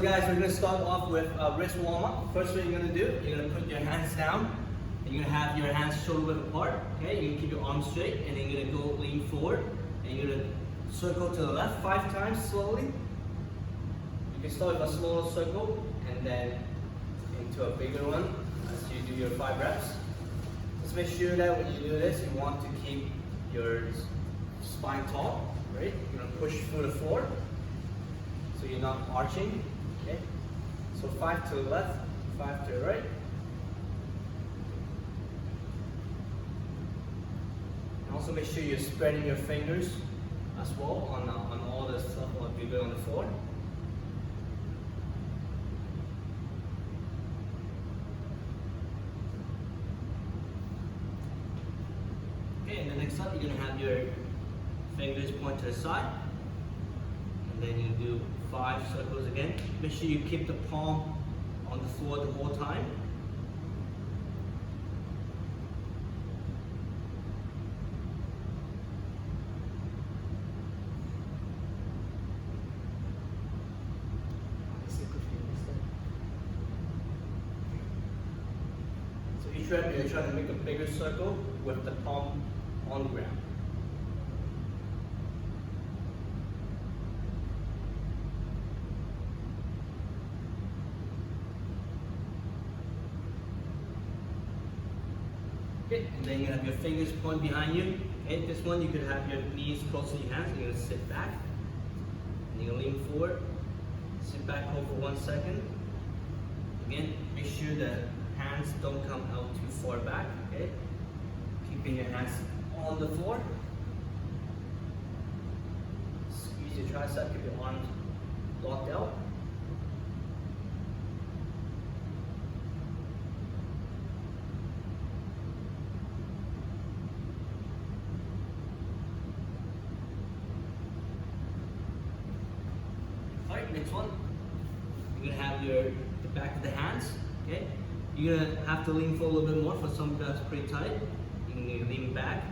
guys, we're going to start off with wrist warm-up. First what you're going to do, you're going to put your hands down. And you're going to have your hands shoulder width apart. Okay, you're going to keep your arms straight, and then you're going to go lean forward. And you're going to circle to the left 5 times slowly. You can start with a smaller circle, and then into a bigger one as you do your 5 reps. Just make sure that when you do this, you want to keep your spine tall, right? You're going to push through the floor, so you're not arching, okay? So 5 to the left, 5 to the right. And also make sure you're spreading your fingers as well on all the stuff while you do on the floor. Okay, and the next up, you're going to have your fingers point to the side. And then you do 5 circles again. Make sure you keep the palm on the floor the whole time. So each rep you're trying to make a bigger circle with the palm on the ground. Okay, and then you have your fingers point behind you. Okay, this one you could have your knees close to your hands. You're going to sit back. And you're going to lean forward. Sit back, hold for 1 second. Again, make sure the hands don't come out too far back. Okay, keeping your hands on the floor. Squeeze your tricep, keep your arms locked out. Alright, next one. You're gonna have the back of the hands. Okay, you're gonna have to lean forward a little bit more. For some that's pretty tight. You can lean back,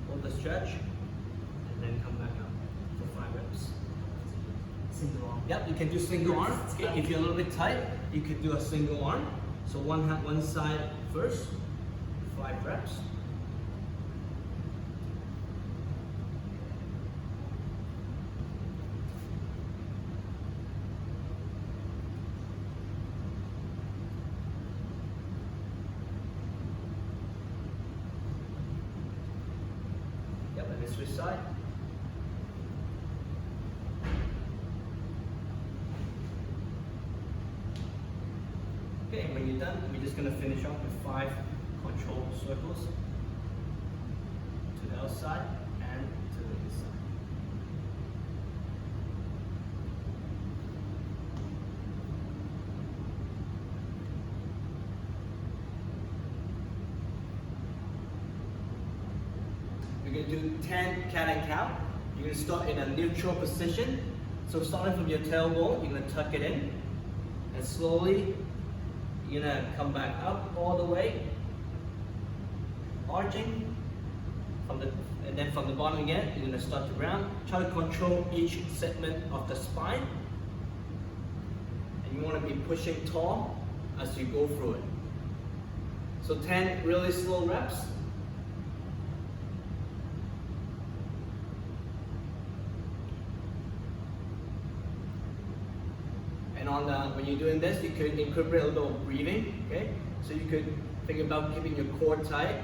hold the stretch, and then come back up for 5 reps. Single arm. Yep, you can do single arm. Okay, if you're a little bit tight, you could do a single arm. So one side first, 5 reps. Yep, and then switch side. Okay, and when you're done, we're just going to finish off with 5 control circles to the outside and to the inside. We're going to do 10 cat and cow. You're going to start in a neutral position. So starting from your tailbone, you're going to tuck it in, and slowly you're gonna come back up all the way, arching, and then from the bottom again, you're gonna start to round. Try to control each segment of the spine, and you wanna be pushing tall as you go through it. So 10 really slow reps. And when you're doing this, you could incorporate a little breathing, okay? So you could think about keeping your core tight,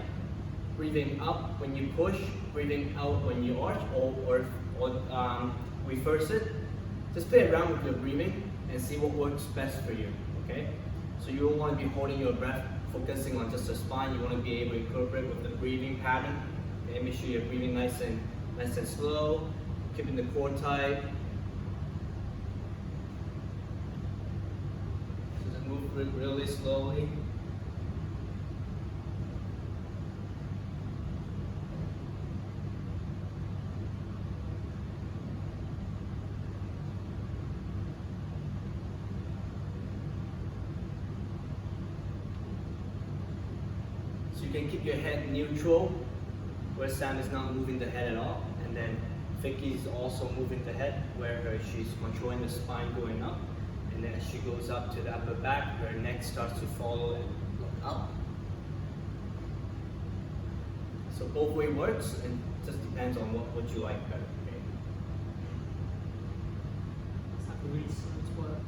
breathing up when you push, breathing out when you arch, or reverse it. Just play around with your breathing and see what works best for you, okay? So you don't want to be holding your breath, focusing on just the spine. You want to be able to incorporate with the breathing pattern. Okay? Make sure you're breathing nice and slow, keeping the core tight. Move really slowly. So you can keep your head neutral, where Sam is not moving the head at all, and then Vicky's also moving the head, where she's controlling the spine going up. And then as she goes up to the upper back, her neck starts to follow and look up. So both way works, and just depends on what you like better. Okay? It's like a really smooth work.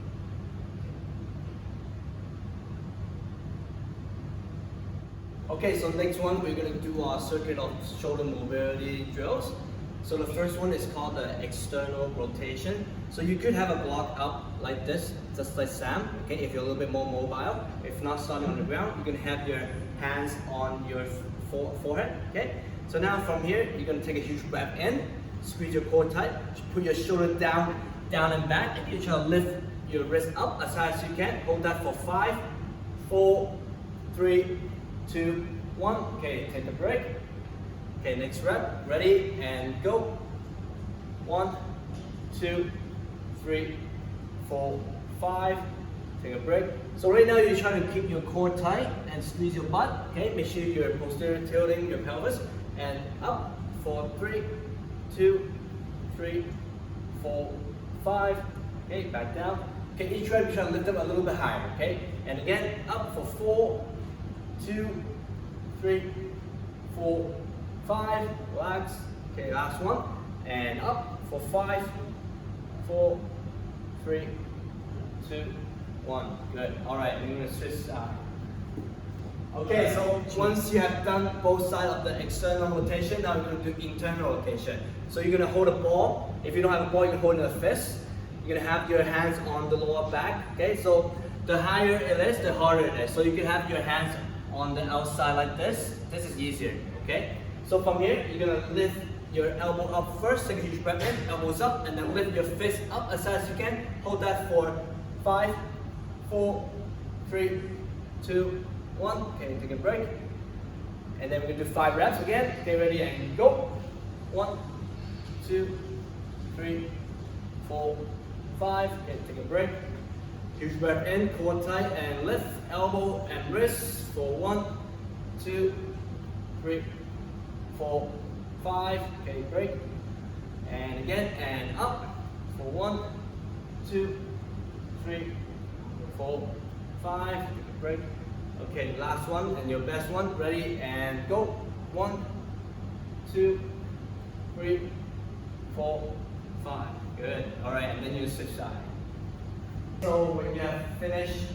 Okay, so next one we're going to do our circuit of shoulder mobility drills. So the first one is called the external rotation. So you could have a block up like this, just like Sam, okay, if you're a little bit more mobile. If not starting on the ground, you can have your hands on your forehead, okay? So now from here, you're going to take a huge breath in, squeeze your core tight, put your shoulder down and back, and you try to lift your wrist up as high as you can. Hold that for 5, 4, 3, 2, 1. Okay, take a break. Okay, next rep. Ready and go. 1, 2, 3, 4, 5. Take a break. So right now you're trying to keep your core tight and squeeze your butt. Okay, make sure you're posterior tilting your pelvis and up. 4, 3, 2, 3, 4, 5. Okay, back down. Okay, each rep you're trying to lift up a little bit higher. Okay, and again up for 4, 2, 3, 4, 5. Relax. Okay, last one. And up for 5, 4, 3, 2, 1. Good. Alright, we're going to switch sides. Okay, so once you have done both sides of the external rotation, now we're going to do internal rotation. So you're going to hold a ball. If you don't have a ball, you can hold it in a fist. You're going to have your hands on the lower back. Okay, so the higher it is, the harder it is. So you can have your hands on the outside like this. This is easier. Okay, so from here, you're going to lift your elbow up first. Take a huge breath in, elbows up, and then lift your fist up as high as you can. Hold that for 5, 4, 3, 2, 1. Okay, take a break. And then we're going to do 5 reps again. Okay, ready and go. 1, 2, 3, 4, 5. Okay, take a break. Huge breath in, core tight, and lift, elbow and wrist for 1, 2, 3, 4, 5. Okay, break. And again, and up for 1, 2, 3, 4, 5. Take a break. Okay, last one and your best one. Ready and go. 1, 2, 3, 4, 5. Good. All right, and then you switch side. So when you have finished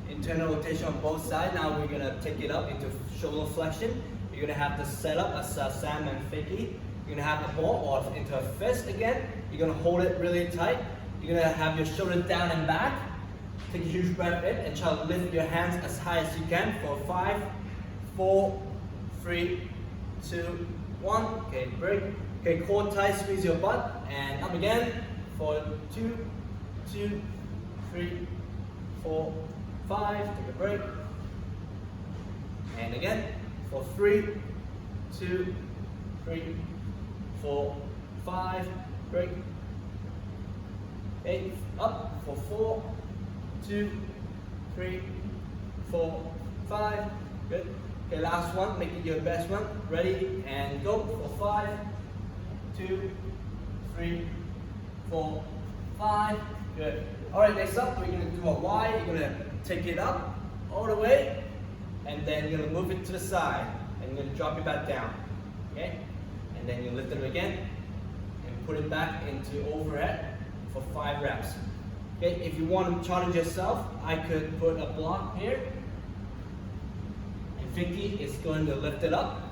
internal rotation on both sides, now we're gonna take it up into shoulder flexion. You're gonna have the setup as Sam and Vicky. You're gonna have the ball or into a fist again. You're gonna hold it really tight. You're gonna have your shoulder down and back. Take a huge breath in and try to lift your hands as high as you can for 5, 4, 3, 2, 1. Okay, break. Okay, core tight, squeeze your butt and up again for 2, 2, 3, 4, 5. Take a break. And again for 3, 2, 3, 4, 5. Break. Okay, up for 4, 2, 3, 4, 5. Good. Okay, last one. Make it your best one. Ready and go for 5, 2, 3, 4, 5. Good. All right, next up, we're going to do a Y. You're going to take it up all the way, and then you're going to move it to the side, and you're going to drop it back down. Okay? And then you lift it again, and put it back into overhead for 5 reps. Okay, if you want to challenge yourself, I could put a block here, and Vicky is going to lift it up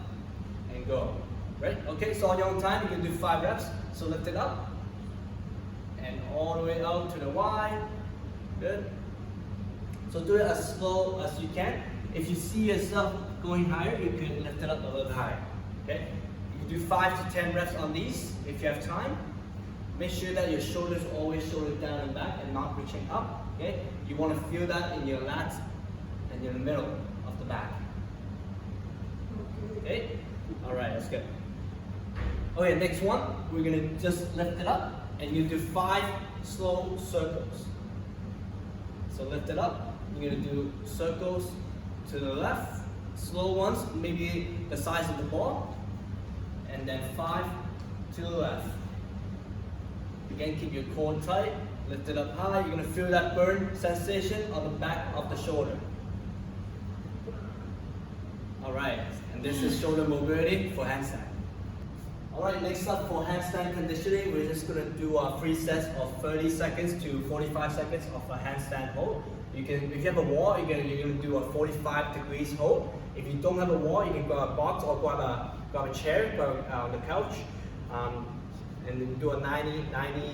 and go. Right? Okay, so on your own time, you can do 5 reps. So lift it up and all the way out to the Y. Good. So do it as slow as you can. If you see yourself going higher, you can lift it up a little higher. Okay? You can do 5 to 10 reps on these if you have time. Make sure that your shoulders always shoulder down and back and not reaching up. Okay? You want to feel that in your lats and in the middle of the back. Okay? Alright, that's good. Okay, next one, we're going to just lift it up and you do 5 slow circles. So lift it up, you're going to do circles to the left, slow ones, maybe the size of the ball, and then 5 to the left. Again, keep your core tight, lift it up high. You're gonna feel that burn sensation on the back of the shoulder. Alright, and this is shoulder mobility for handstand. Alright, next up for handstand conditioning, we're just gonna do 3 sets of 30 seconds to 45 seconds of a handstand hold. If you have a wall, you're gonna do a 45 degrees hold. If you don't have a wall, you can grab a box or grab a chair, grab on the couch, and then do a 90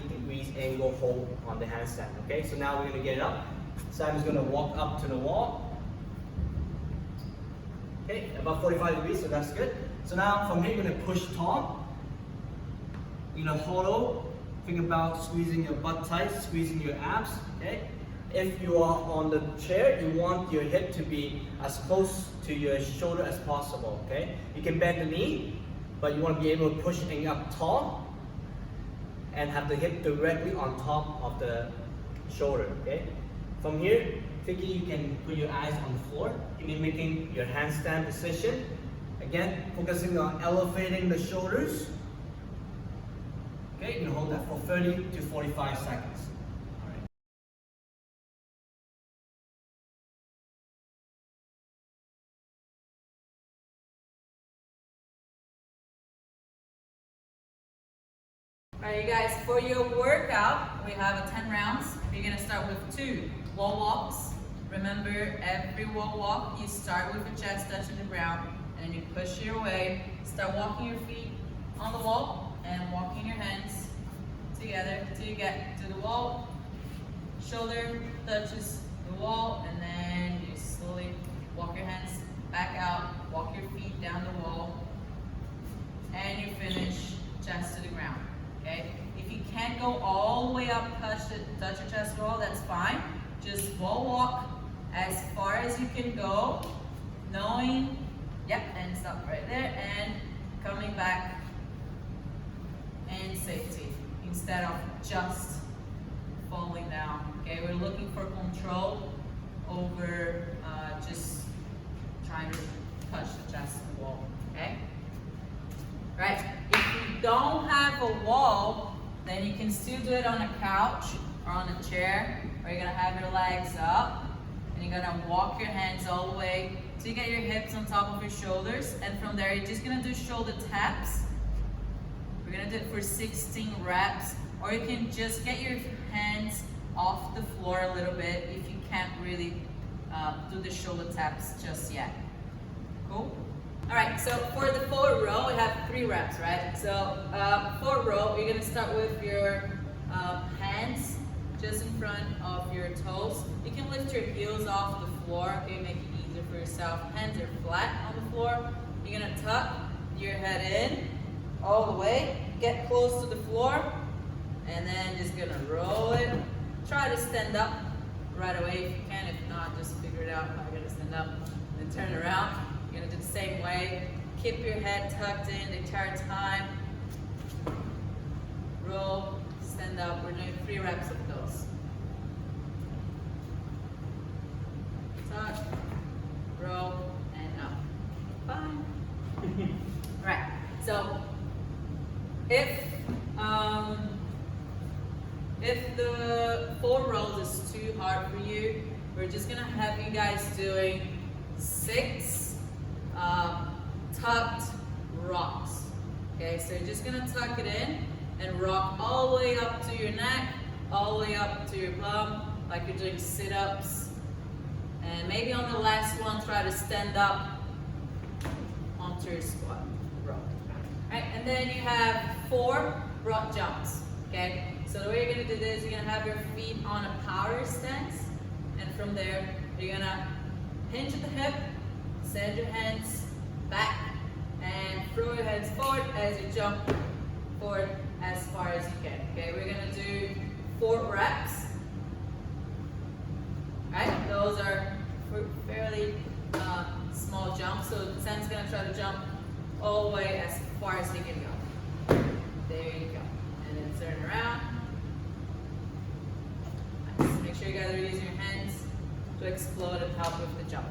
degrees angle hold on the handstand. Okay, so now we're gonna get it up. Simon's gonna walk up to the wall. Okay, about 45 degrees, so that's good. So now from here, you're gonna push tall. You're gonna hollow. Think about squeezing your butt tight, squeezing your abs. Okay. If you are on the chair, you want your hip to be as close to your shoulder as possible. Okay. You can bend the knee, but you want to be able to push things up tall and have the hip directly on top of the shoulder. Okay. From here, Vicky, you can put your eyes on the floor. You're mimicking your handstand position. Again, focusing on elevating the shoulders. Okay, you can hold that for 30 to 45 seconds. Alright, you guys, for your workout, we have a 10 rounds. You're gonna start with 2 wall walks. Remember, every wall walk, you start with your chest touching the ground, and then you push your way. Start walking your feet on the wall and walking your hands together till you get to the wall. Shoulder touches the wall, and then you slowly walk your hands back out, walk your feet down the wall, and you finish chest to the ground. Okay? If you can't go all the way up, touch your chest wall, that's fine. Just wall walk as far as you can go, knowing, yep, and stop right there, and coming back and safety instead of just falling down. Okay, we're looking for control over just trying to touch the chest wall. Okay. Right. If you don't have a wall, then you can still do it on a couch or on a chair, or you're gonna have your legs up and you're gonna walk your hands all the way so you get your hips on top of your shoulders, and from there you're just gonna do shoulder taps. We're gonna do it for 16 reps, or you can just get your hands off the floor a little bit if you can't really do the shoulder taps just yet. Cool? All right, so for the forward row, we have 3 reps, right? So forward row, you're gonna start with your hands just in front of your toes. You can lift your heels off the floor, okay, make it easier for yourself. Hands are flat on the floor. You're gonna tuck your head in all the way, get close to the floor, and then just gonna roll it. Try to stand up right away if you can. If not, just figure it out how you're gonna stand up. Then turn around. You're gonna do the same way. Keep your head tucked in the entire time. Roll, stand up. We're doing 3 reps of those. Tuck, roll, and up. Fine. Right. So if the 4 rolls is too hard for you, we're just gonna have you guys doing 6 tucked rocks. Okay, so you're just gonna tuck it in and rock all the way up to your neck, all the way up to your bum, like you're doing sit-ups. And maybe on the last one, try to stand up onto your squat row. Right, and then you have 4 broad jumps. Okay, so the way you're gonna do this, you're gonna have your feet on a power stance, and from there, you're gonna hinge at the hip, send your hands back, and throw your hands forward as you jump forward as far as you can. Okay, we're gonna do 4 reps. Right, those are fairly small jumps, so Sam's gonna try to jump all the way as far as he can go. There you go. And then turn around. Nice. Make sure you guys are using your hands to explode and help with the jump.